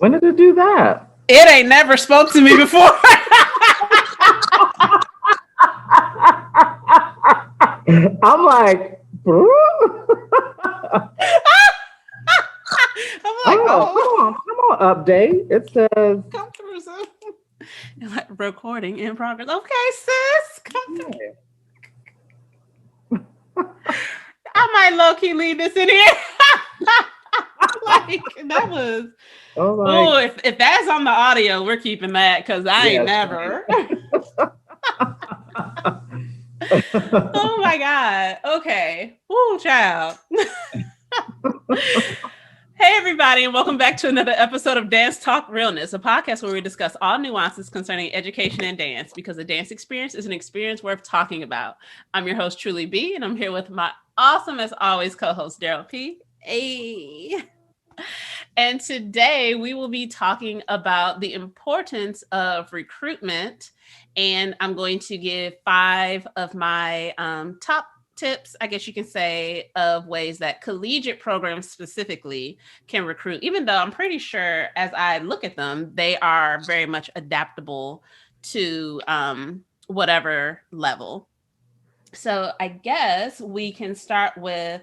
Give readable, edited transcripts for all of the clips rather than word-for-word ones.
When did it do that? It ain't never spoke to me before. I'm like, I'm like, oh, oh, come on, update. It says, come through, sis. Like, recording in progress. Okay, sis, come through. yeah. I might low key leave this in here. Like that was. I'm Oh, like, if that's on the audio, we're keeping that because I ain't yes. never. Oh my God. Okay. Woo, child. Hey, everybody, and welcome back to another episode of Dance Talk Realness, a podcast where we discuss all nuances concerning education and dance because the dance experience is an experience worth talking about. I'm your host, Truly B, and I'm here with my awesome, as always, co-host, Daryl P. Hey. And today we will be talking about the importance of recruitment. And I'm going to give 5 of my top tips, I guess you can say, of ways that collegiate programs specifically can recruit, even though I'm pretty sure as I look at them, they are very much adaptable to whatever level. So I guess we can start with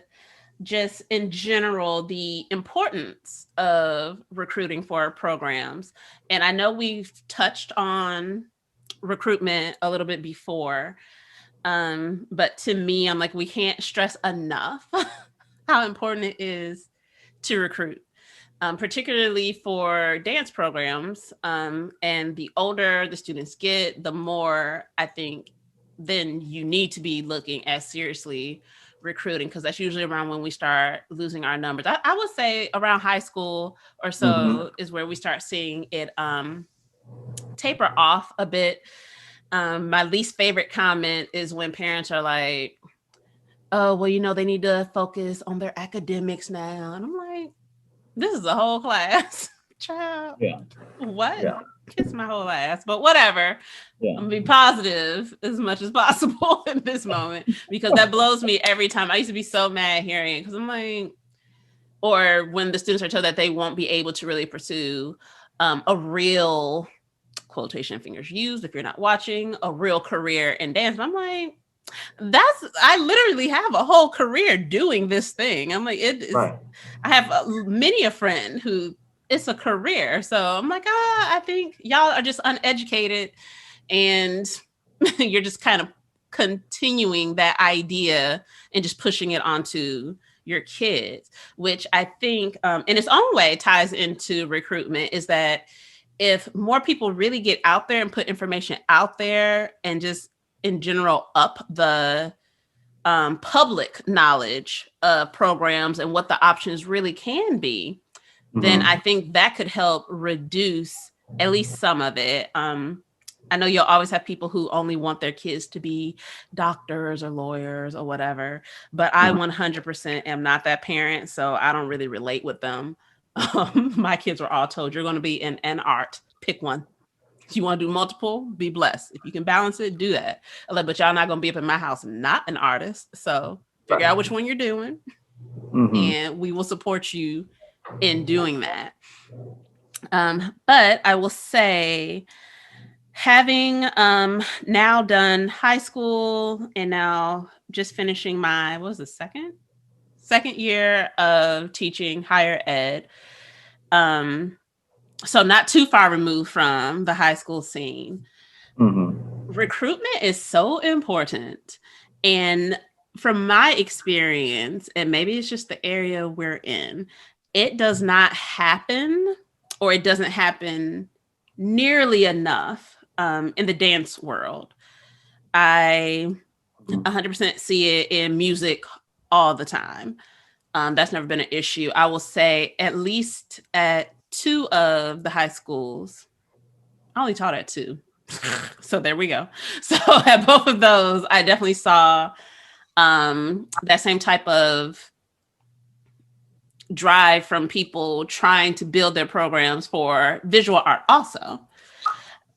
just in general the importance of recruiting for programs. And I know we've touched on recruitment a little bit before, but to me, I'm like, we can't stress enough how important it is to recruit. Particularly for dance programs. And the older the students get, the more I think then you need to be looking at seriously recruiting, because that's usually around when we start losing our numbers. I would say around high school or so is where we start seeing it taper off a bit. My least favorite comment is when parents are like, oh, well, they need to focus on their academics now. And I'm like, this is a whole class. Child. Yeah. What? Yeah. Kiss my whole ass. But whatever. Yeah. I'm gonna be positive as much as possible in this moment because that blows me every time. I used to be so mad hearing it because I'm like, or when the students are told that they won't be able to really pursue a real, quotation fingers used if you're not watching, a real career in dance. And I'm like, I literally have a whole career doing this thing. I'm like, it is. Right. I have many a friend who it's a career. So I'm like, I think y'all are just uneducated and you're just kind of continuing that idea and just pushing it onto your kids, which I think in its own way ties into recruitment, is that if more people really get out there and put information out there and just in general up the public knowledge of programs and what the options really can be, then I think that could help reduce at least some of it. I know you'll always have people who only want their kids to be doctors or lawyers or whatever, but I 100% am not that parent, so I don't really relate with them. My kids were all told, you're going to be in an art, pick one. If you want to do multiple, be blessed. If you can balance it, do that. But y'all not going to be up in my house, not an artist. So figure out which one you're doing, and we will support you in doing that. But I will say, having now done high school and now just finishing my, what was the second year of teaching higher ed. So not too far removed from the high school scene. Recruitment is so important. And from my experience, and maybe it's just the area we're in, it does not happen, or it doesn't happen nearly enough in the dance world. I 100% see it in music all the time. That's never been an issue. I will say at least at 2 of the high schools, I only taught at 2. So there we go. So at both of those, I definitely saw that same type of drive from people trying to build their programs for visual art also.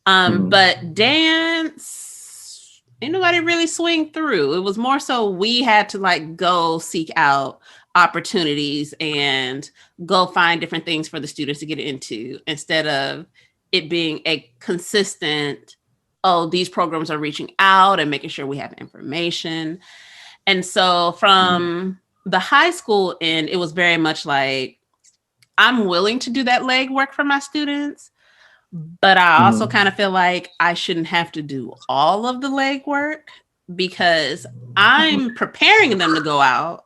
But dance, ain't nobody really swing through. It was more so we had to like go seek out opportunities and go find different things for the students to get into, instead of it being a consistent, oh, these programs are reaching out and making sure we have information. And so from the high school end, it was very much like, I'm willing to do that legwork for my students, but I also kind of feel like I shouldn't have to do all of the legwork, because I'm preparing them to go out.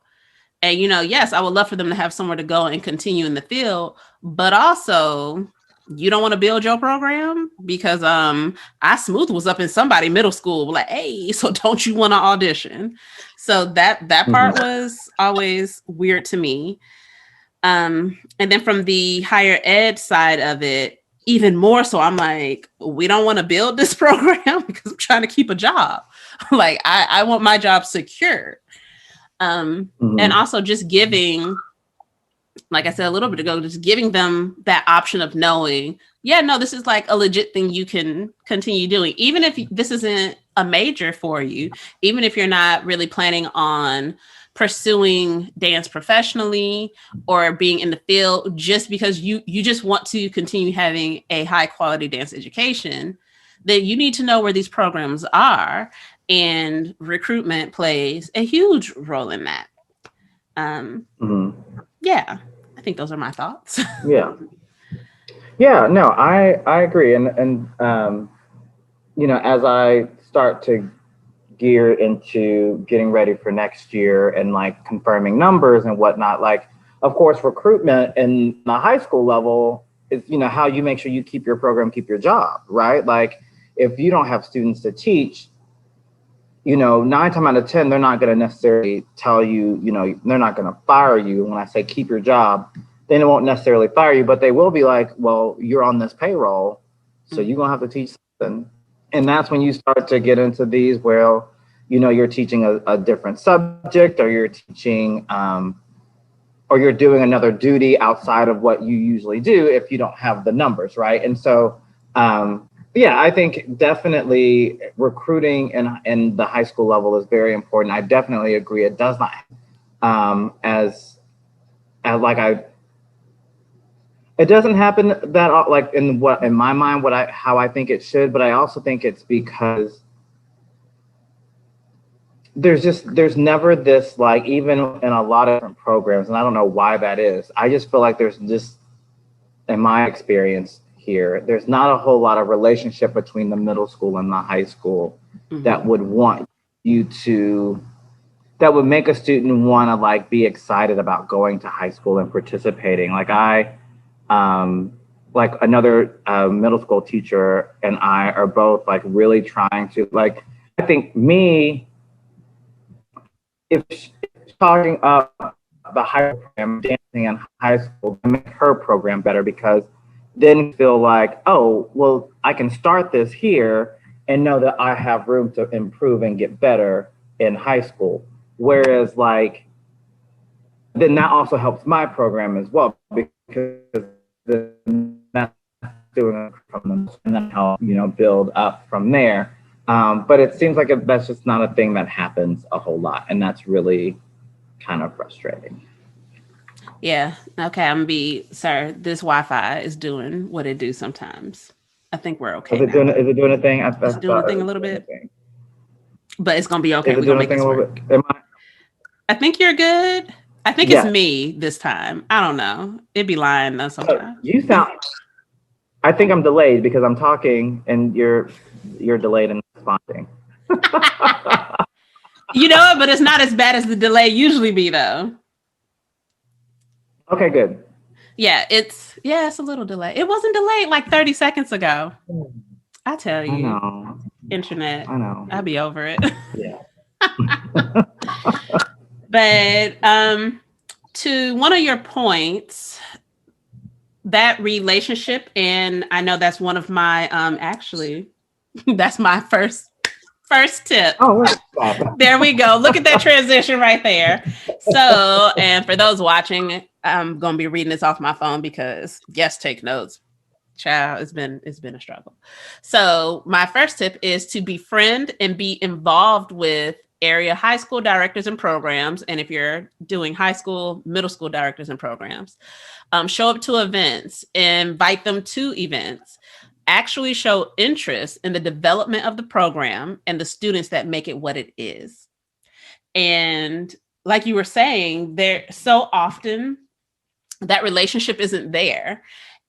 And, yes, I would love for them to have somewhere to go and continue in the field, but also you don't want to build your program because I Smooth was up in somebody middle school like, hey, so don't you want to audition? So that part was always weird to me. And then from the higher ed side of it, even more so, I'm like, we don't want to build this program because I'm trying to keep a job. Like I want my job secure. And also just giving, like I said a little bit ago, just giving them that option of knowing, yeah, no, this is like a legit thing you can continue doing. Even if this isn't a major for you, even if you're not really planning on pursuing dance professionally or being in the field, just because you just want to continue having a high quality dance education, then you need to know where these programs are. And recruitment plays a huge role in that. Yeah, I think those are my thoughts. Yeah, no, I agree. And as I start to gear into getting ready for next year and like confirming numbers and whatnot, like, of course, recruitment in the high school level is, how you make sure you keep your program, keep your job, right? Like, if you don't have students to teach, 9 times out of 10, they're not going to necessarily tell you, they're not going to fire you. When I say keep your job, then it won't necessarily fire you, but they will be like, well, you're on this payroll, so you're going to have to teach something. And that's when you start to get into these where, you're teaching a different subject, or you're teaching, or you're doing another duty outside of what you usually do if you don't have the numbers, right? And so, yeah, I think definitely recruiting in the high school level is very important. I definitely agree. It does not, it doesn't happen that like in my mind, how I think it should, but I also think it's because there's never this, like, even in a lot of different programs, and I don't know why that is. I just feel like there's just, in my experience here, there's not a whole lot of relationship between the middle school and the high school that would want you to, that would make a student want to like be excited about going to high school and participating. Like like another middle school teacher and I are both like really trying to, like, I think if she's talking up the high program, dancing in high school, to make her program better, because then feel like, oh, well, I can start this here and know that I have room to improve and get better in high school. Whereas, like, then that also helps my program as well, because that's doing from them, and then help, build up from there. But it seems like that's just not a thing that happens a whole lot, and that's really kind of frustrating. Yeah. Okay. I'm gonna be, sir, this Wi-Fi is doing what it do sometimes. I think we're okay. Is it doing a thing? It's doing a thing a little bit, but it's gonna be okay. We're gonna make this work. I think you're good. I think it's me this time. I don't know. It'd be lying though sometimes. You sound. I think I'm delayed because I'm talking and you're delayed in responding. You know what? But it's not as bad as the delay usually be though. Okay, good. Yeah, it's a little delay. It wasn't delayed like 30 seconds ago. I tell you. I know. Internet. I know. I'll be over it. Yeah. But to one of your points, that relationship, and I know that's one of my actually, that's my first tip. Oh, there we go. Look at that transition right there. So, and for those watching, I'm gonna be reading this off my phone because take notes. Child, it's been a struggle. So my first tip is to befriend and be involved with area high school directors and programs, and if you're doing high school, middle school directors and programs, show up to events, invite them to events, actually show interest in the development of the program and the students that make it what it is. And like you were saying, there so often that relationship isn't there,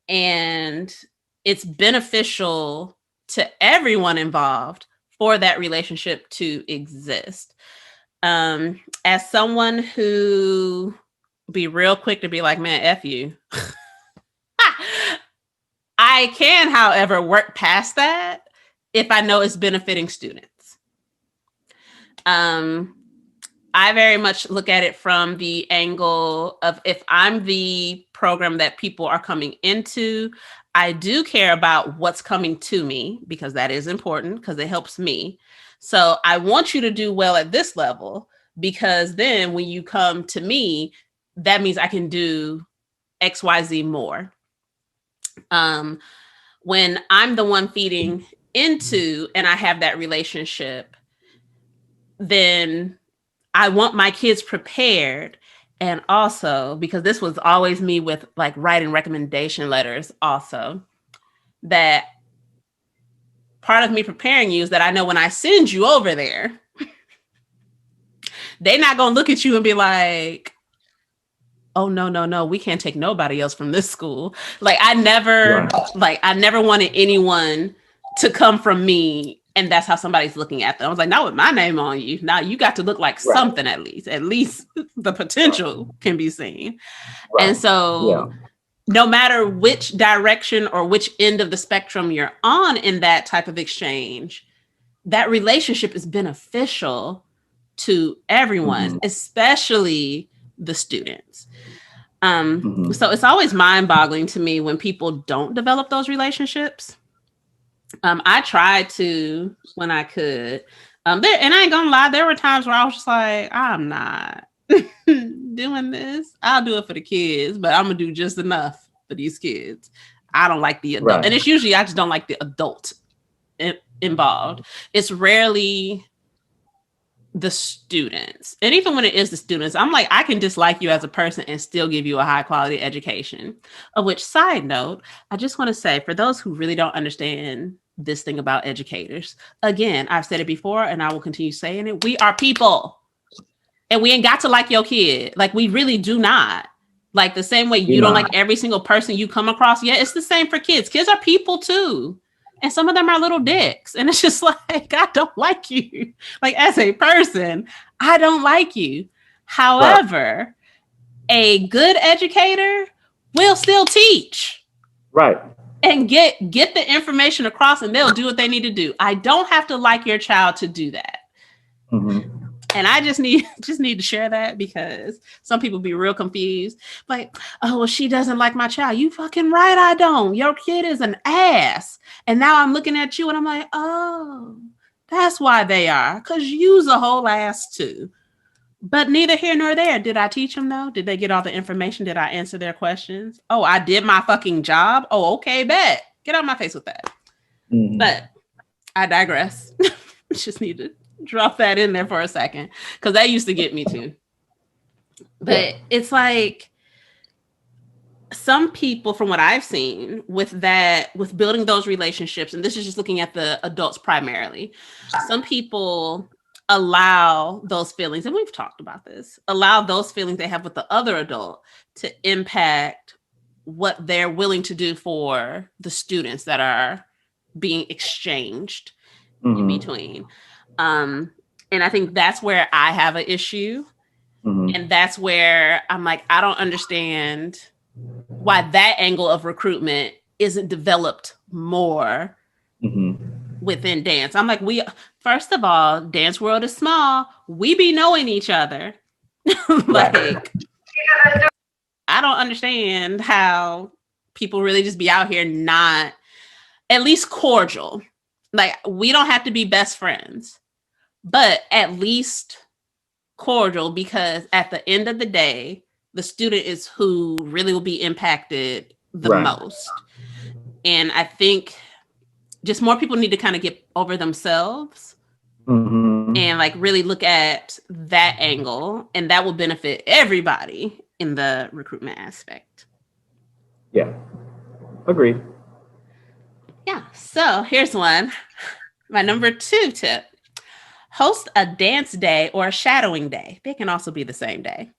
and it's beneficial to everyone involved for that relationship to exist. As someone who be real quick to be like, man, F you. I can, however, work past that if I know it's benefiting students. I very much look at it from the angle of, if I'm the program that people are coming into, I do care about what's coming to me, because that is important, because it helps me. So I want you to do well at this level, because then when you come to me, that means I can do XYZ more. When I'm the one feeding into and I have that relationship, then I want my kids prepared. And also, because this was always me with like writing recommendation letters also, that part of me preparing you is that I know when I send you over there, they're not going to look at you and be like, oh, no, we can't take nobody else from this school. Like I never wanted anyone to come from me and that's how somebody's looking at them. I was like, not with my name on you. Now you got to look like something at least the potential can be seen. And so no matter which direction or which end of the spectrum you're on in that type of exchange, that relationship is beneficial to everyone, especially the students. So it's always mind-boggling to me when people don't develop those relationships. I tried to when I could. And I ain't gonna lie, there were times where I was just like, I'm not doing this. I'll do it for the kids, but I'm gonna do just enough for these kids. I don't like the adult. And it's usually I just don't like the adult involved. It's rarely the students. And even when it is the students, I'm like, I can dislike you as a person and still give you a high quality education. Of which, side note, I just want to say, for those who really don't understand this thing about educators, again, I've said it before and I will continue saying it. We are people and we ain't got to like your kid. Like we really do not. Like the same way you don't like every single person you come across. Yeah, it's the same for kids. Kids are people too. And some of them are little dicks. And it's just like, I don't like you. Like as a person, I don't like you. However, a good educator will still teach. Right. And get the information across and they'll do what they need to do. I don't have to like your child to do that. And I just need to share that because some people be real confused. Like, oh, well, she doesn't like my child. You fucking right, I don't. Your kid is an ass. And now I'm looking at you and I'm like, oh, that's why they are. Because you's a whole ass too. But neither here nor there. Did I teach them though? Did they get all the information? Did I answer their questions? Oh, I did my fucking job? Oh, okay, bet. Get out of my face with that. But I digress. Just need to drop that in there for a second because that used to get me too. But it's like some people, from what I've seen with building those relationships, and this is just looking at the adults primarily, some people allow those feelings, and we've talked about this, allow those feelings they have with the other adult to impact what they're willing to do for the students that are being exchanged in between. And I think that's where I have an issue. And that's where I'm like, I don't understand why that angle of recruitment isn't developed more within dance. I'm like, first of all, dance world is small. We be knowing each other. Like, I don't understand how people really just be out here not at least cordial. Like, we don't have to be best friends, but at least cordial, because at the end of the day, the student is who really will be impacted the most. And I think just more people need to kind of get over themselves Mm-hmm. and like really look at that angle, and that will benefit everybody in the recruitment aspect. Yeah. Agreed. Yeah. So here's one. My number 2 tip: host a dance day or a shadowing day. They can also be the same day.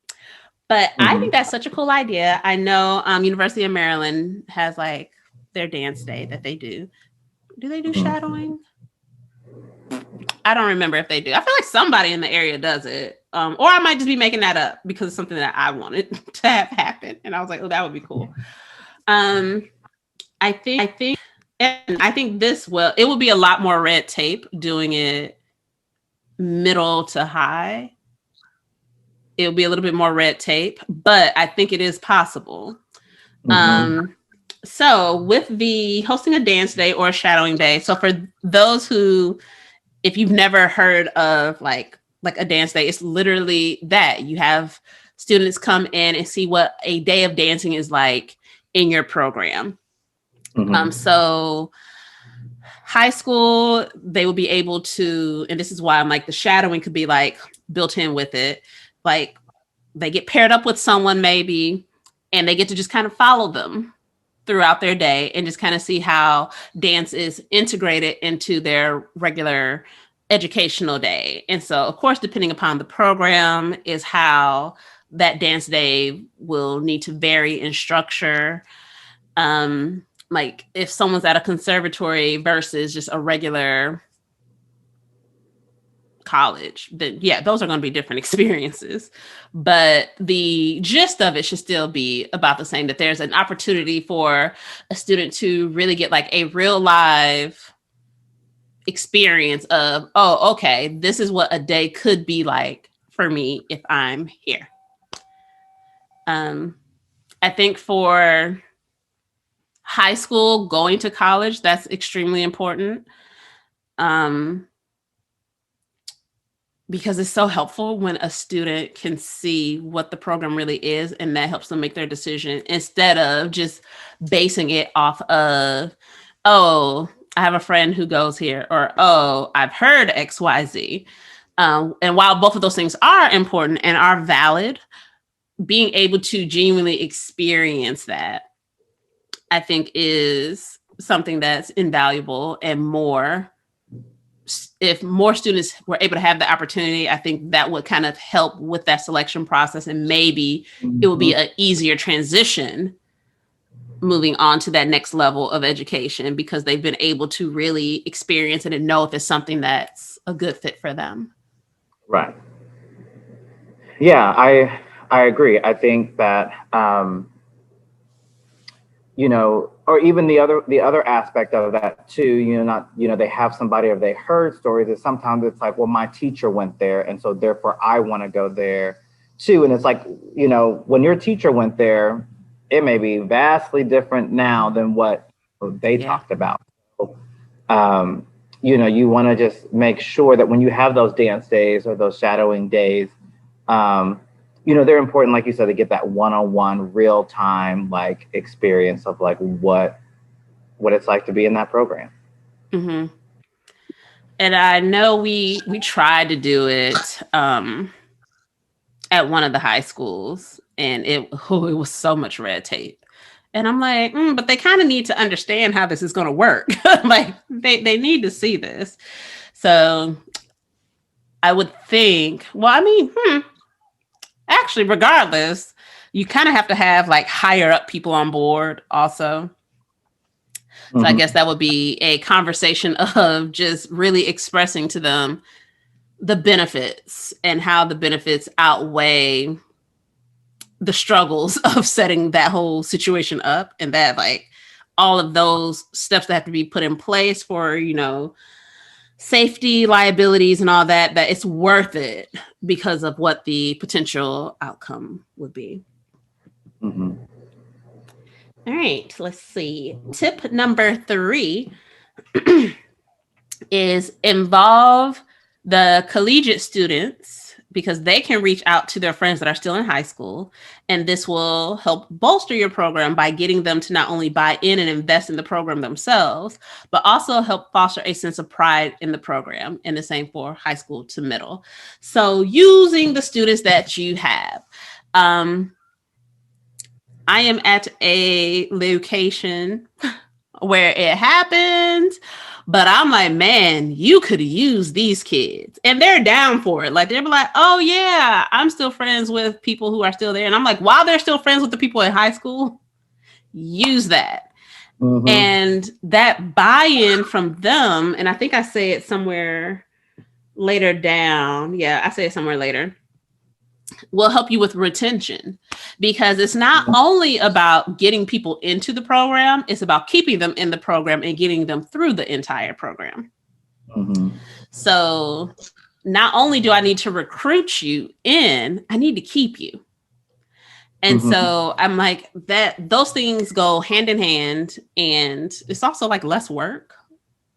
But I think Mm-hmm. that's such a cool idea. I know University of Maryland has like their dance day that they do. Do they do Mm-hmm. shadowing? I don't remember if they do. I feel like somebody in the area does it. Or I might just be making that up because it's something that I wanted to have happen. And I was like, oh, that would be cool. Um, I think this will, it will be a lot more red tape doing it middle to high. It'll be a little bit more red tape, but I think it is possible. Mm-hmm. So with the hosting a dance day or a shadowing day, so for those who, if you've never heard of like a dance day, it's literally that you have students come in and see what a day of dancing is like in your program. Mm-hmm. So high school, they will be able to, and this is why I'm like the shadowing could be like built in with it. Like they get paired up with someone maybe, and they get to just kind of follow them throughout their day and just kind of see how dance is integrated into their regular educational day. And so, of course, depending upon the program, is how that dance day will need to vary in structure. Like if someone's at a conservatory versus just a regular college, then yeah, those are going to be different experiences. But the gist of it should still be about the same, that there's an opportunity for a student to really get like a real live experience of, oh, okay, this is what a day could be like for me if I'm here. Um, I think for high school, going to college, that's extremely important. Um, because it's so helpful when a student can see what the program really is, and that helps them make their decision instead of just basing it off of, oh, I have a friend who goes here, or oh, I've heard XYZ. And while both of those things are important and are valid, being able to genuinely experience that, I think, is something that's invaluable. And more, if more students were able to have the opportunity, I think that would kind of help with that selection process, and maybe it would be Mm-hmm. an easier transition moving on to that next level of education, because they've been able to really experience it and know if it's something that's a good fit for them. Right. Yeah, I agree. I think that or even the other aspect of that too, not, they have somebody or they heard stories, is sometimes it's like, well, my teacher went there, and so therefore I want to go there too. And it's like, when your teacher went there, it may be vastly different now than what they Yeah. talked about. So, you want to just make sure that when you have those dance days or those shadowing days, um, they're important, like you said, to get that one-on-one, real-time like experience of like what it's like to be in that program. Hmm. And I know we tried to do it at one of the high schools, and it was so much red tape. And I'm like, but they kind of need to understand how this is going to work. Like they need to see this. So I would think, well, I mean, actually, regardless, you kind of have to have like higher up people on board also. So I guess Mm-hmm. that would be a conversation of just really expressing to them the benefits and how the benefits outweigh the struggles of setting that whole situation up, and that like all of those steps that have to be put in place for, safety, liabilities, and all that, that it's worth it because of what the potential outcome would be. Mm-hmm. All right, let's see. Tip number 3 is involve the collegiate students because they can reach out to their friends that are still in high school. And this will help bolster your program by getting them to not only buy in and invest in the program themselves, but also help foster a sense of pride in the program. And the same for high school to middle. So using the students that you have. I am at a location where it happened, but I'm like, man, you could use these kids. And they're down for it. Like, they're like, oh, yeah, I'm still friends with people who are still there. And I'm like, while they're still friends with the people in high school, use that. Mm-hmm. And that buy-in from them, and I think I say it somewhere later down. Yeah, I say it somewhere later. Will help you with retention, because it's not only about getting people into the program, it's about keeping them in the program and getting them through the entire program. Mm-hmm. So not only do I need to recruit you in, I need to keep you. And so I'm like, that those things go hand in hand. And it's also like less work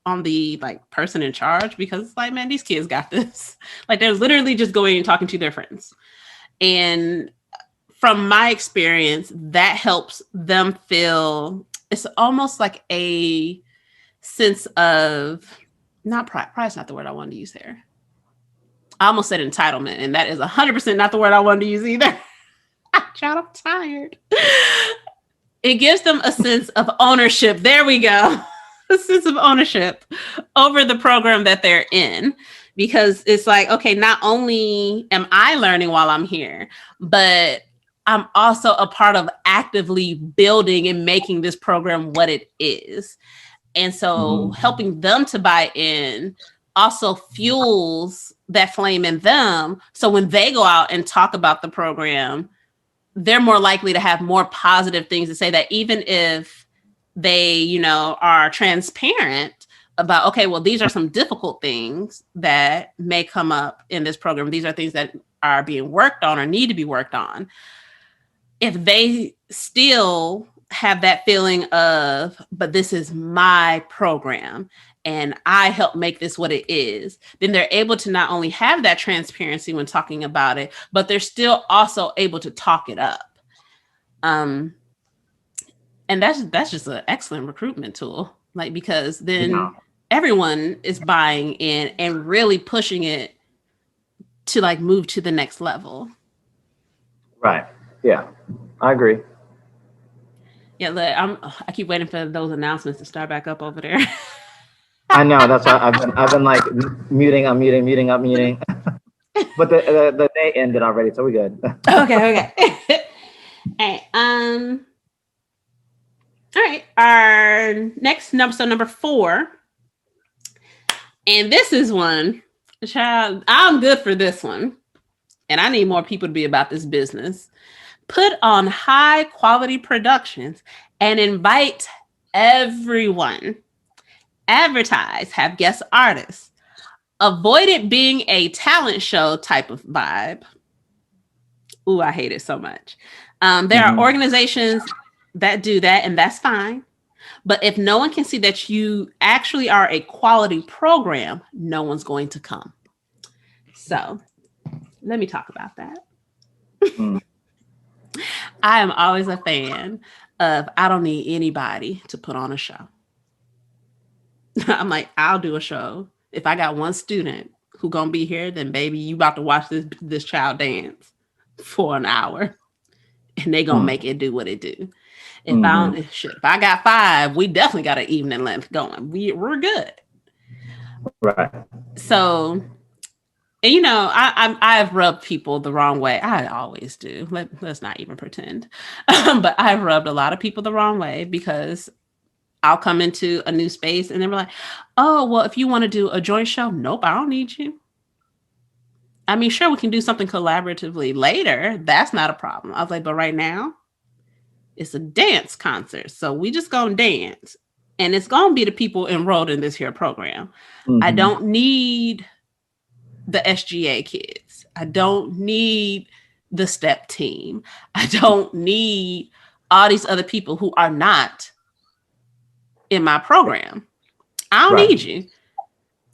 on the like person in charge, because it's like, man, these kids got this. Like, they're literally just going and talking to their friends. And from my experience, that helps them feel, it's almost like a sense of, not pride, pride's not the word I wanted to use there. I almost said entitlement, and that is 100% not the word I wanted to use either. Child, I'm tired. It gives them a sense of ownership. There we go. A sense of ownership over the program that they're in. Because it's like, okay, not only am I learning while I'm here, but I'm also a part of actively building and making this program what it is. And so helping them to buy in also fuels that flame in them. So when they go out and talk about the program, they're more likely to have more positive things to say, that even if they, you know, are transparent about, okay, well, these are some difficult things that may come up in this program. These are things that are being worked on or need to be worked on. If they still have that feeling of, but this is my program and I help make this what it is, then they're able to not only have that transparency when talking about it, but they're still also able to talk it up. And that's just an excellent recruitment tool. Like, because then everyone is buying in and really pushing it to like move to the next level. Right. Yeah, I agree. Yeah, I keep waiting for those announcements to start back up over there. I know, that's why I've been like muting, unmuting. But the day ended already, so we're good. Okay. Hey, all right, our next number, so number 4, and this is one, child, I'm good for this one, and I need more people to be about this business. Put on high quality productions and invite everyone. Advertise, have guest artists. Avoid it being a talent show type of vibe. Ooh, I hate it so much. There are organizations that do that, and that's fine. But if no one can see that you actually are a quality program, no one's going to come. So let me talk about that. I am always a fan of, I don't need anybody to put on a show. I'm like, I'll do a show. If I got one student who gonna be here, then baby, you about to watch this child dance for an hour, and they gonna make it do what it do. If I got 5, we definitely got an evening length going. We're good. Right. So, and you know, I've rubbed people the wrong way. I always do. Let's not even pretend. But I've rubbed a lot of people the wrong way, because I'll come into a new space and they're like, oh, well, if you want to do a joint show, nope, I don't need you. I mean, sure, we can do something collaboratively later. That's not a problem. I was like, but right now, it's a dance concert. So we just gonna dance. And it's gonna be the people enrolled in this here program. I don't need the SGA kids. I don't need the step team. I don't need all these other people who are not in my program. I don't need you.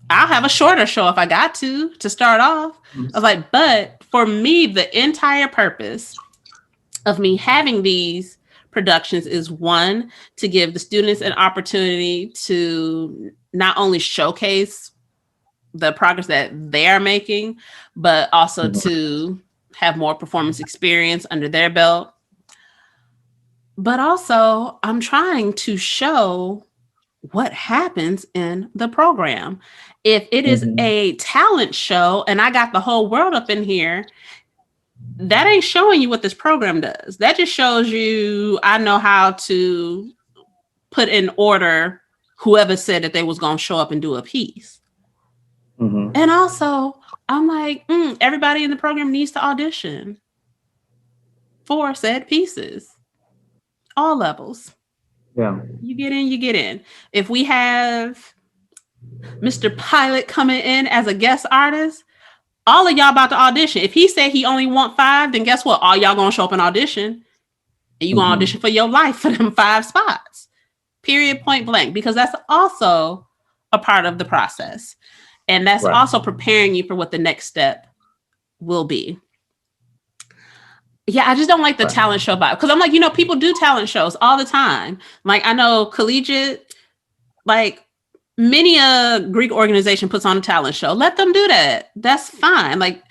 I'll have a shorter show if I got to start off. I was like, but for me, the entire purpose of me having these productions is one, to give the students an opportunity to not only showcase the progress that they're making, but also to have more performance experience under their belt. But also, I'm trying to show what happens in the program. If it is a talent show and I got the whole world up in here, that ain't showing you what this program does. That just shows you I know how to put in order whoever said that they was going to show up and do a piece. And also, I'm like, everybody in the program needs to audition for said pieces, all levels. Yeah. You get in, you get in. If we have Mr. Pilot coming in as a guest artist, all of y'all about to audition. If he said he only want 5, then guess what? All y'all gonna show up and audition. And you gonna audition for your life for them 5 spots. Period, point blank. Because that's also a part of the process. And that's also preparing you for what the next step will be. Yeah, I just don't like the talent show vibe. Because I'm like, people do talent shows all the time. Like, I know collegiate, like, many a Greek organization puts on a talent show. Let them do that. That's fine. Like,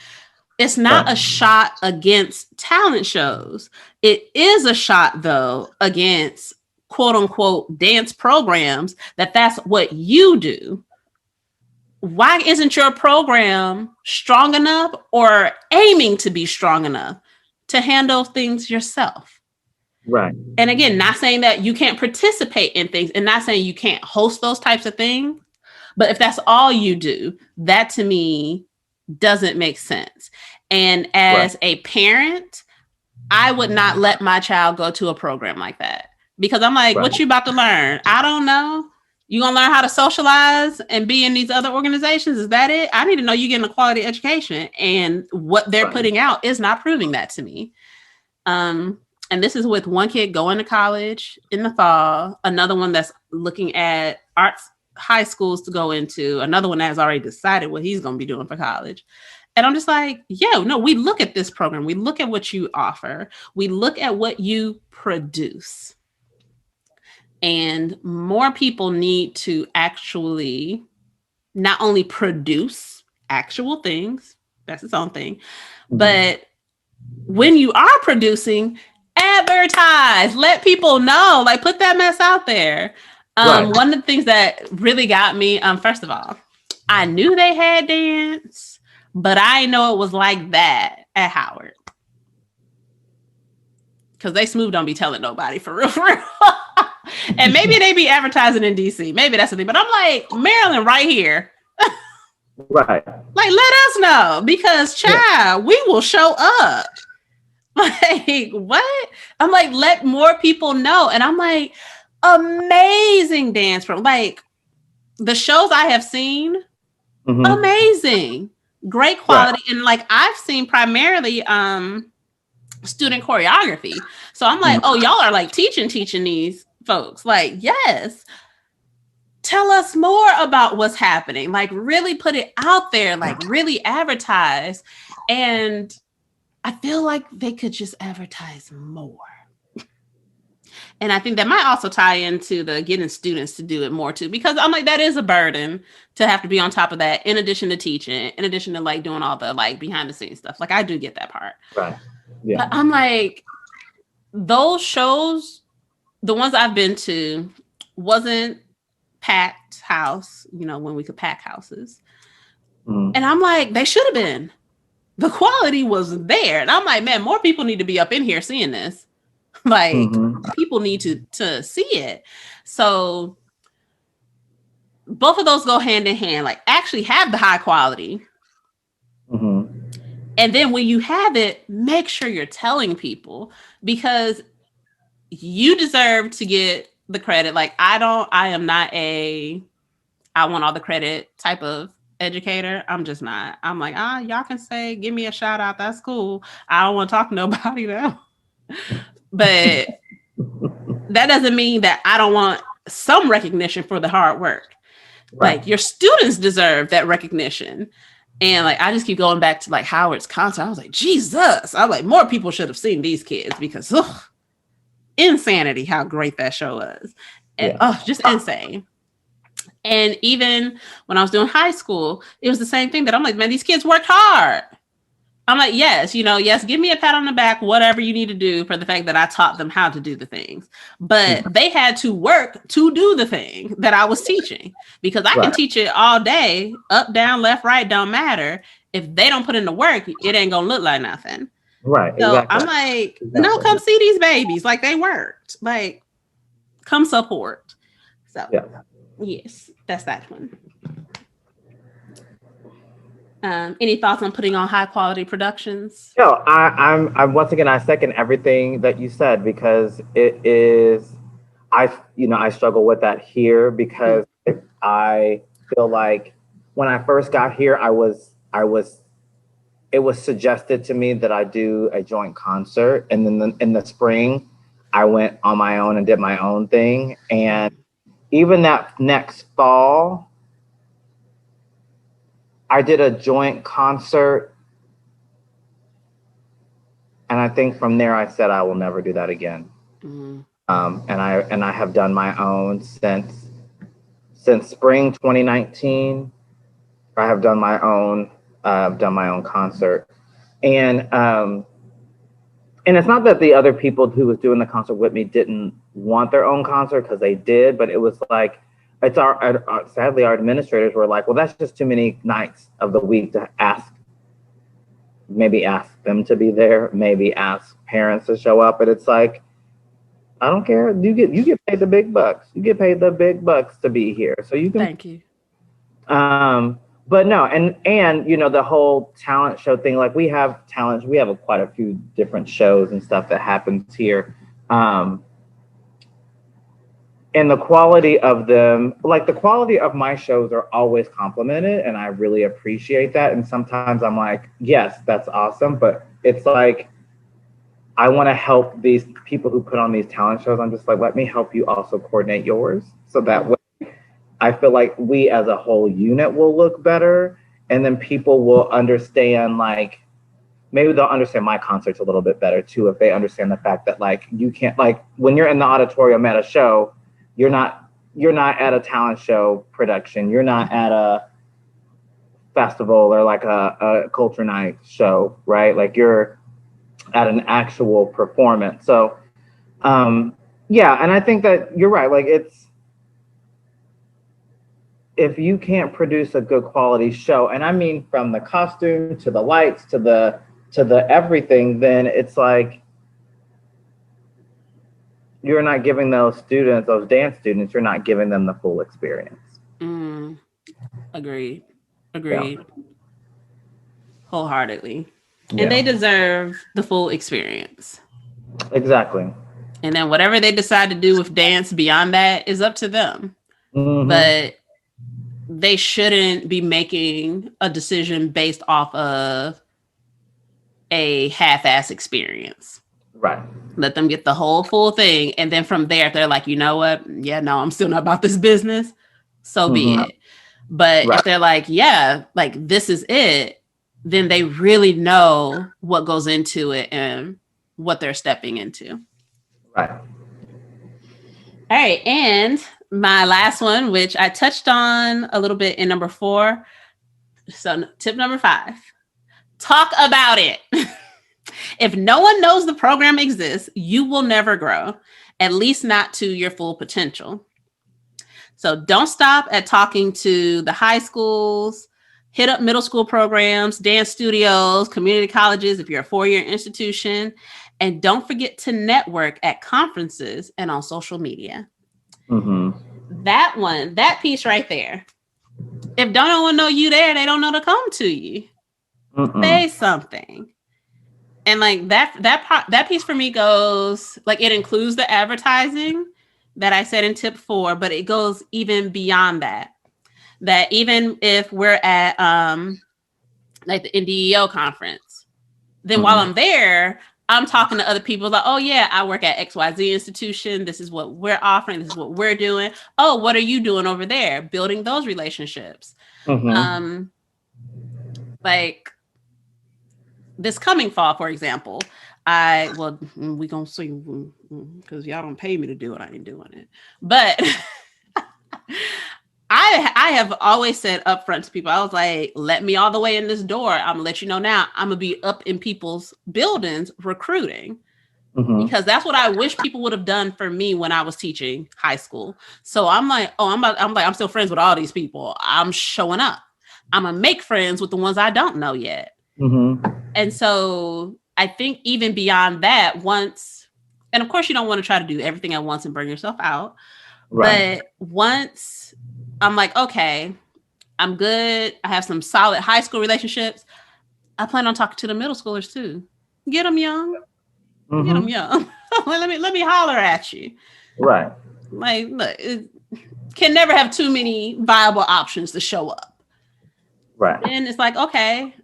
it's not a shot against talent shows. It is a shot, though, against quote unquote dance programs that's what you do. Why isn't your program strong enough or aiming to be strong enough to handle things yourself? Right. And again, not saying that you can't participate in things and not saying you can't host those types of things. But if that's all you do, that to me doesn't make sense. And as a parent, I would not let my child go to a program like that because I'm like, what you about to learn? I don't know. You gonna learn how to socialize and be in these other organizations? Is that it? I need to know you're getting a quality education, and what they're putting out is not proving that to me. And this is with one kid going to college in the fall, another one that's looking at arts high schools to go into, another one that has already decided what he's going to be doing for college. And I'm just like, we look at this program. We look at what you offer. We look at what you produce. And more people need to actually not only produce actual things, that's its own thing, but when you are producing, advertise, let people know, like put that mess out there. One of the things that really got me, first of all, I knew they had dance, but I didn't know it was like that at Howard. Because they smooth don't be telling nobody for real. And maybe they be advertising in DC. Maybe that's the thing. But I'm like, Maryland right here. Right. Like, let us know. Because, child, we will show up. Like, what? I'm like, let more people know. And I'm like, amazing dance program. Like, the shows I have seen, amazing. Great quality. And like, I've seen primarily student choreography. So I'm like, oh, y'all are like teaching these folks. Like, yes. Tell us more about what's happening. Like, really put it out there. Like, really advertise. And I feel like they could just advertise more. And I think that might also tie into the getting students to do it more too, because I'm like, that is a burden to have to be on top of that, in addition to teaching, in addition to like doing all the like behind the scenes stuff. Like, I do get that part. Right. Yeah. But I'm like, those shows, the ones I've been to, wasn't packed house, when we could pack houses. And I'm like, they should have been. The quality was there. And I'm like, man, more people need to be up in here seeing this. Like, people need to see it. So both of those go hand in hand. Like, actually have the high quality. And then when you have it, make sure you're telling people, because you deserve to get the credit. Like, I am not I want all the credit type of educator. I'm just not. I'm like, y'all can say, give me a shout out. That's cool. I don't want to talk to nobody though. But that doesn't mean that I don't want some recognition for the hard work. Right. Like your students deserve that recognition. And like I just keep going back to like Howard's concert. I was like, Jesus. I was like, more people should have seen these kids because insanity how great that show was. And, Yeah. just insane. And even when I was doing high school, it was the same thing that I'm like, man, these kids worked hard. I'm like, yes, yes, give me a pat on the back, whatever you need to do for the fact that I taught them how to do the things. But they had to work to do the thing that I was teaching because I can Right. teach it all day, up, down, left, right, don't matter. If they don't put in the work, it ain't gonna look like nothing. Right. So Exactly. I'm like, no, come see these babies. Like they worked. Like, come support. So Yeah. yes, that's that one. Any thoughts on putting on high quality productions? No, I'm once again, I second everything that you said because it is, I struggle with that here because I feel like when I first got here, it was suggested to me that I do a joint concert. And then in the spring, I went on my own and did my own thing. And even that next fall, I did a joint concert. And I think from there, I said, I will never do that again. Mm-hmm. And I have done my own since spring 2019. I have done my own concert, and it's not that the other people who was doing the concert with me didn't want their own concert because they did, but it was like sadly our administrators were like, well, that's just too many nights of the week to maybe ask them to be there, maybe ask parents to show up, but it's like, I don't care. You get paid the big bucks. You get paid the big bucks to be here, so you can. Thank you. But no, and the whole talent show thing. Like we have talents. We have quite a few different shows and stuff that happens here. And the quality of them, like the quality of my shows are always complimented, and I really appreciate that. And sometimes I'm like, yes, that's awesome, but it's like, I want to help these people who put on these talent shows. I'm just like, let me help you also coordinate yours. So that way I feel like we as a whole unit will look better. And then people will understand, like, maybe they'll understand my concerts a little bit better too, if they understand the fact that like, you can't, like when you're in the auditorium at a show, you're not at a talent show production. You're not at a festival or like a culture night show, right? Like you're at an actual performance. So, yeah. And I think that you're right. Like if you can't produce a good quality show, and I mean from the costume to the lights to the everything, then it's like you're not giving those dance students, you're not giving them the full experience. Agreed. Yeah. Wholeheartedly. Yeah. And they deserve the full experience. Exactly. And then whatever they decide to do with dance beyond that is up to them. Mm-hmm. But they shouldn't be making a decision based off of a half-ass experience. Right. Let them get the whole full thing. And then from there, if they're like, you know what? Yeah, no, I'm still not about this business. So be it. But if they're like, yeah, like this is it, then they really know what goes into it and what they're stepping into. Right. All right. And my last one, which I touched on a little bit in number 4. So tip number 5, talk about it. If no one knows the program exists, you will never grow, at least not to your full potential. So don't stop at talking to the high schools, hit up middle school programs, dance studios, community colleges, if you're a 4-year institution, and don't forget to network at conferences and on social media. Mm-hmm. That piece right there. If no one know you there, they don't know to come to you. Mm-mm. Say something. And like that piece for me goes, like it includes the advertising that I said in tip 4, but it goes even beyond that. That even if we're at like the NDEO conference, then while I'm there, I'm talking to other people like, oh yeah, I work at XYZ institution. This is what we're offering. This is what we're doing. Oh, what are you doing over there? Building those relationships. Mm-hmm. Like this coming fall, for example, we gonna see because y'all don't pay me to do it. I ain't doing it. But I have always said upfront to people, I was like, let me all the way in this door. I'm gonna let you know now. I'm gonna be up in people's buildings recruiting. Mm-hmm. Because that's what I wish people would have done for me when I was teaching high school. So I'm like, I'm still friends with all these people. I'm showing up. I'm gonna make friends with the ones I don't know yet. Mm-hmm. And so I think even beyond that, once, and of course you don't want to try to do everything at once and burn yourself out. Right. But once I'm like, okay, I'm good. I have some solid high school relationships. I plan on talking to the middle schoolers too. Get them young. Mm-hmm. Get them young. let me holler at you. Right. Like, look, it can never have too many viable options to show up. Right. And it's like, okay,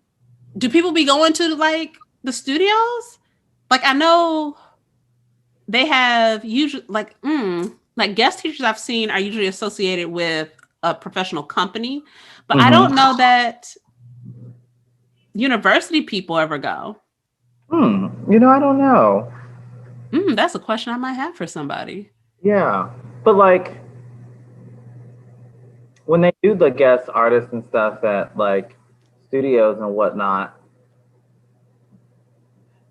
do people be going to like the studios? Like, I know they have usually like guest teachers I've seen are usually associated with a professional company, but I don't know that university people ever go. I don't know. That's a question I might have for somebody. Yeah. But like when they do the guest artists and stuff at like studios and whatnot,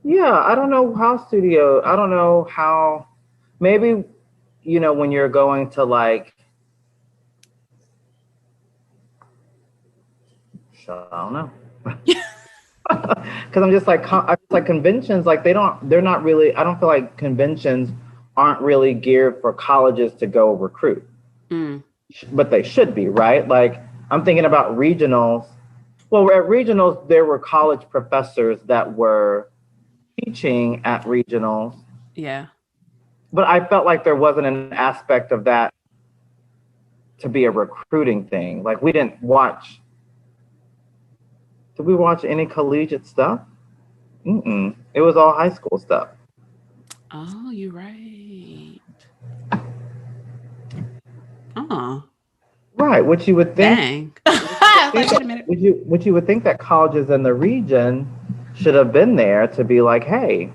yeah, I don't know how maybe, when you're going to like, I don't know. Because I'm just like conventions, like they're not really, I don't feel like conventions aren't really geared for colleges to go recruit. But they should be, right? Like I'm thinking about regionals. Well, at regionals, there were college professors that were teaching at regionals. Yeah. But I felt like there wasn't an aspect of that to be a recruiting thing. Like did we watch any collegiate stuff? It was all high school stuff. Oh, you're right. Oh. Right, which you would think. Dang. Wait a minute. Which you would think that colleges in the region should have been there to be like, hey,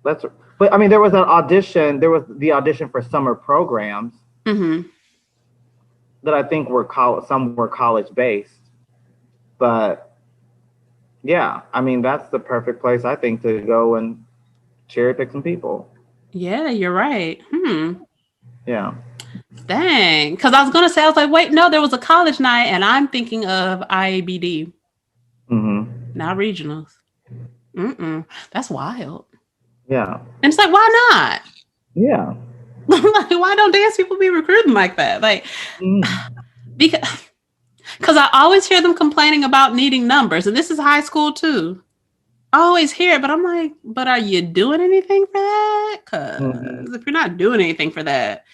but I mean, there was the audition for summer programs that I think some were college based. But yeah, I mean, that's the perfect place, I think, to go and cherry pick some people. Yeah, you're right. Yeah. Dang. Because I was going to say, I was like, wait, no, there was a college night, and I'm thinking of IABD. Not regionals. That's wild. Yeah. And it's like, why not? Yeah. Like, why don't dance people be recruiting like that? Like, because I always hear them complaining about needing numbers, and this is high school too. I always hear it, but I'm like, but are you doing anything for that? Because if you're not doing anything for that,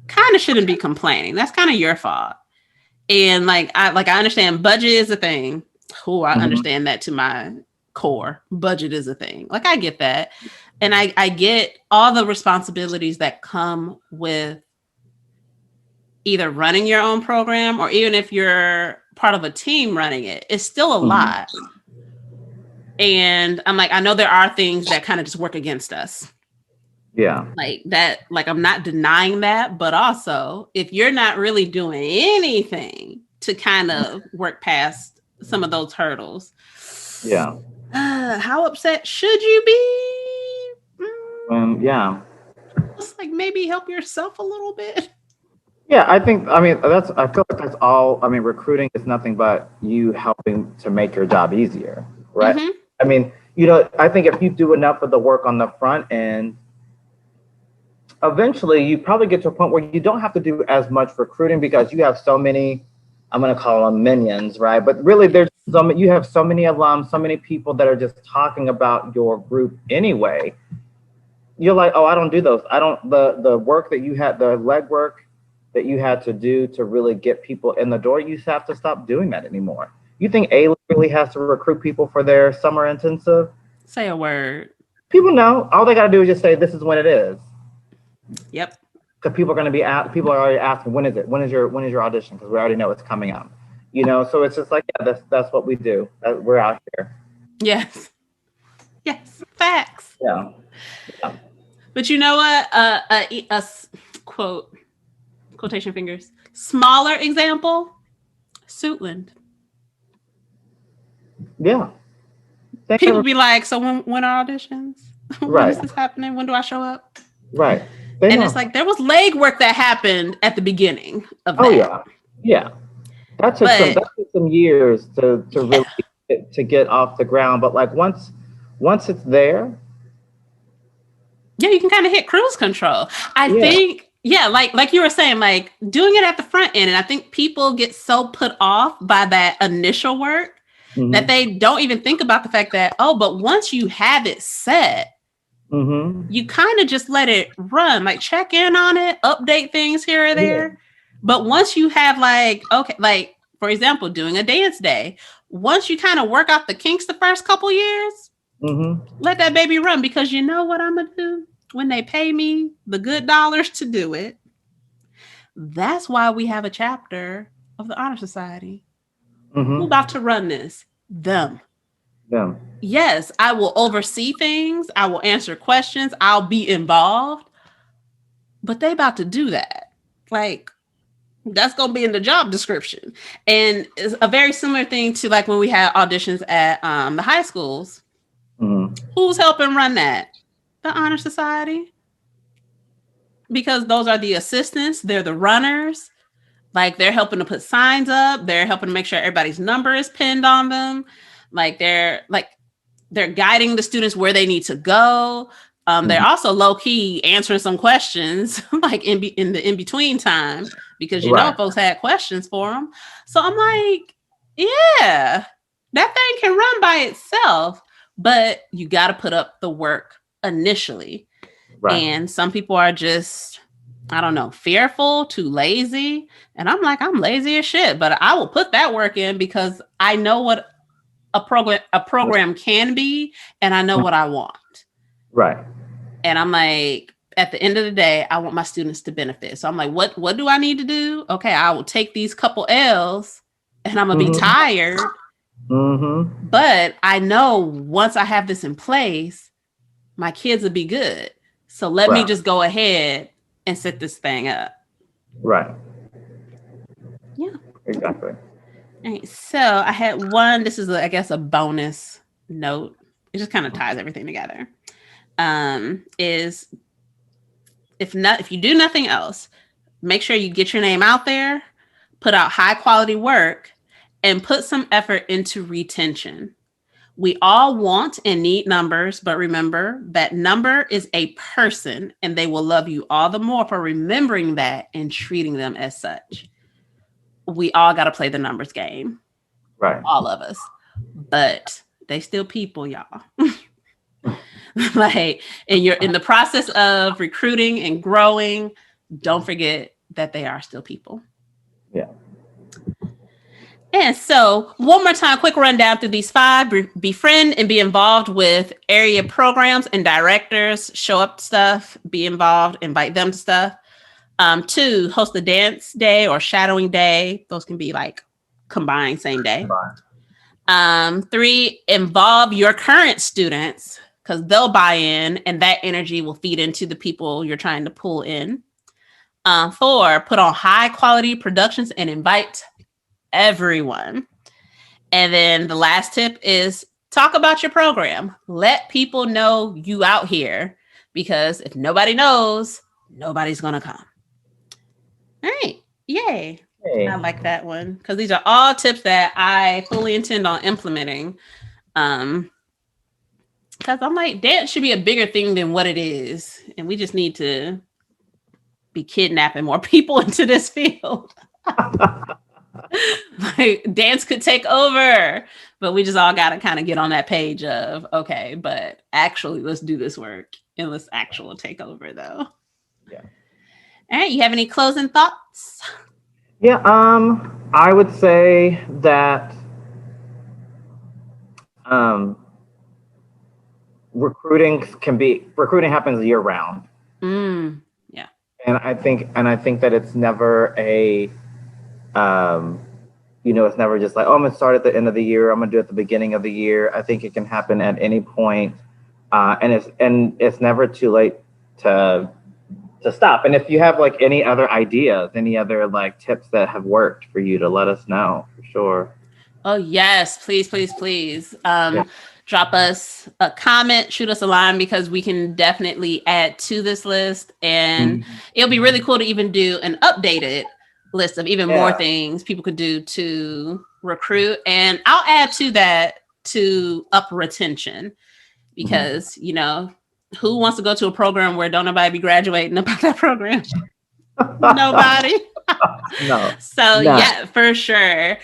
kind of shouldn't be complaining. That's kind of your fault. And I understand budget is a thing. I understand that to my core. Budget is a thing. Like I get that. And I get all the responsibilities that come with either running your own program or even if you're part of a team running it, it's still a lot. And I'm like, I know there are things that kind of just work against us. Yeah. Like that, like I'm not denying that, but also if you're not really doing anything to kind of work past some of those hurdles. Yeah. How upset should you be? Yeah. Just like maybe help yourself a little bit. Yeah, I feel like that's all. I mean, recruiting is nothing but you helping to make your job easier, right? I mean, I think if you do enough of the work on the front end, eventually you probably get to a point where you don't have to do as much recruiting because you have so many, I'm going to call them minions, right? But really you have so many alums, so many people that are just talking about your group anyway. You're like, oh, I don't do those. The work that you had, the legwork that you had to do to really get people in the door, you have to stop doing that anymore. You think A really has to recruit people for their summer intensive? Say a word. People know. All they got to do is just say, this is when it is. Yep. Because people are already asking, when is it? When is your audition? Because we already know it's coming up. So it's just like, yeah, that's what we do. We're out here. Yes. Yes. Facts. Yeah. But you know what? Quotation fingers, smaller example, Suitland. Yeah. People be like, so when are auditions? When is this happening? When do I show up? Right. And it's like, there was legwork that happened at the beginning of that. Oh, yeah. Yeah. That took some years to really to get off the ground. But like once it's there. Yeah, you can kind of hit cruise control. I think, like you were saying, like doing it at the front end. And I think people get so put off by that initial work that they don't even think about the fact that, but once you have it set, you kind of just let it run, like check in on it, update things here or there. Yeah. But once you have like, for example, doing a dance day, once you kind of work out the kinks the first couple years, let that baby run, because you know what I'm going to do when they pay me the good dollars to do it. That's why we have a chapter of the Honor Society. Who's about to run this? Them. Yes, I will oversee things. I will answer questions. I'll be involved. But they about to do that. Like, that's going to be in the job description. And it's a very similar thing to like when we had auditions at the high schools. Who's helping run that? The Honor Society. Because those are the assistants. They're the runners. Like, they're helping to put signs up. They're helping to make sure everybody's number is pinned on them. Like, they're guiding the students where they need to go. They're also low key answering some questions, like in the in-between time, because you know folks had questions for them. So I'm like, yeah, that thing can run by itself, but you got to put up the work initially. And some people are just, I don't know, fearful, too lazy. And I'm like, I'm lazy as shit, but I will put that work in because I know what a program can be, and I know what I want. Right. And I'm like, at the end of the day, I want my students to benefit. So I'm like, what do I need to do? Okay, I will take these couple L's and I'm gonna be tired. But I know once I have this in place, my kids will be good. So let me just go ahead and set this thing up. Right. Yeah. Exactly. All right, so I had one, this is, I guess, a bonus note. It just kind of ties everything together. Is if you do nothing else, make sure you get your name out there, put out high quality work, and put some effort into retention. We all want and need numbers, but remember that number is a person, and they will love you all the more for remembering that and treating them as such. We all got to play the numbers game. Right. All of us. But they still people, y'all. Like, and you're in the process of recruiting and growing, don't forget that they are still people. Yeah. And so one more time, quick rundown through these 5. Befriend and be involved with area programs and directors. Show up to stuff, be involved, invite them to stuff. 2, host a dance day or shadowing day. Those can be like combined same day. 3, involve your current students, because they'll buy in and that energy will feed into the people you're trying to pull in. 4, put on high quality productions and invite everyone. And then the last tip is talk about your program. Let people know you out here, because if nobody knows, nobody's going to come. All right. Yay. Hey. I like that one, because these are all tips that I fully intend on implementing. Because I'm like, dance should be a bigger thing than what it is. And we just need to be kidnapping more people into this field. Like, dance could take over, but we just all got to kind of get on that page of, okay, but actually let's do this work and let's actually take over though. Yeah. All right. You have any closing thoughts? Yeah. I would say that, recruiting happens year round. Yeah. And I think that it's never it's never just like, oh, I'm gonna start at the end of the year, I'm gonna do it at the beginning of the year. I think it can happen at any point. And it's never too late to stop. And if you have like any other ideas, any other like tips that have worked for you, to let us know for sure. Oh yes, please, please, please. Drop us a comment, shoot us a line, because we can definitely add to this list. And it'll be really cool to even do an updated list of even more things people could do to recruit. And I'll add to that to up retention, because, who wants to go to a program where don't nobody be graduating about that program? Nobody. No. So yeah, for sure.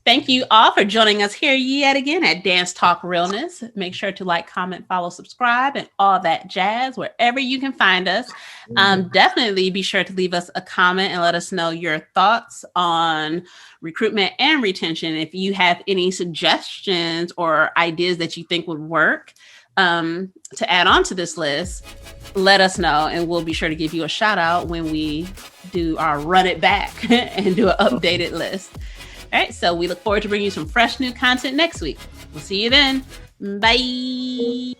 Thank you all for joining us here yet again at Dance Talk Realness. Make sure to like, comment, follow, subscribe, and all that jazz wherever you can find us. Definitely be sure to leave us a comment and let us know your thoughts on recruitment and retention. If you have any suggestions or ideas that you think would work to add on to this list, let us know, and we'll be sure to give you a shout out when we do our run it back and do an updated list. All right, so we look forward to bringing you some fresh new content next week. We'll see you then. Bye.